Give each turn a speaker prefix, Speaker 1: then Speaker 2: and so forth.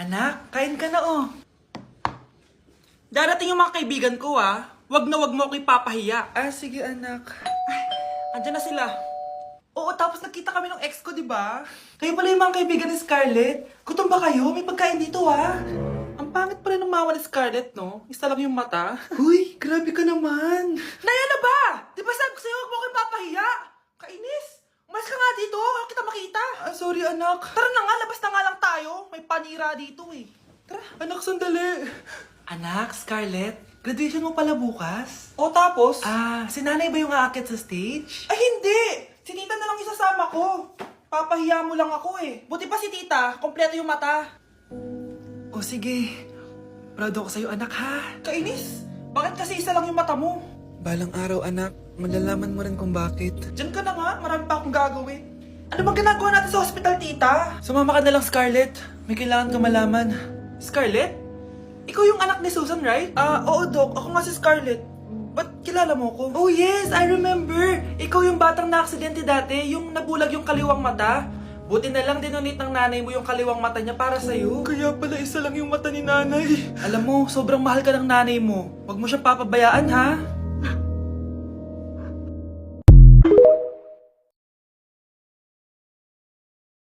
Speaker 1: Anak, kain ka na oh. Darating yung mga kaibigan ko ah. Wag na wag mo ako ipapahiya. Ah, sige anak. Ay, andyan na sila. Oo, tapos nakita kami ng ex ko, di ba? Kayo pala yung mga kaibigan ni Scarlett. Gutom ba kayo? May pagkain dito ah. Ang pangit pala ng mama ni Scarlett, no? Isa lang yung mata. Huy, grabe ka naman. Naya na ba? Di ba sabi ko sa'yo, wag mo ako ipapahiya? Kainis. Umalis ka nga dito, ako kita makita. Ah, sorry anak. Tara na nga, labas na nga lang tayo. May panira dito eh. Tara. Anak, sandali. Anak, Scarlett, graduation mo pala bukas? O tapos? Ah, si nanay ba yung aakit sa stage? Ay hindi! Si tita na lang isasama ko. Papahiya mo lang ako eh. Buti pa si tita, kompleto yung mata. O sige, proud ako sa'yo anak ha. Kainis, bakit kasi isa lang yung mata mo? Balang araw anak, malalaman mo rin kung bakit. Diyan ka na nga, marami pa akong gagawin. Ano bang ginagawa natin sa hospital, tita? Sumama ka na lang, Scarlett. May kailangan ka malaman. Scarlett? Ikaw yung anak ni Susan, right? Oo, Doc. Ako nga si Scarlett. Ba't kilala mo ko? Oh, yes! I remember! Ikaw yung batang na-aksidente dati, yung nabulag yung kaliwang mata. Buti na lang dinonate ng nanay mo yung kaliwang mata niya para sa'yo. Kaya pala isa lang yung mata ni nanay. Alam mo, sobrang mahal ka ng nanay mo. Huwag mo siyang papabayaan, ha?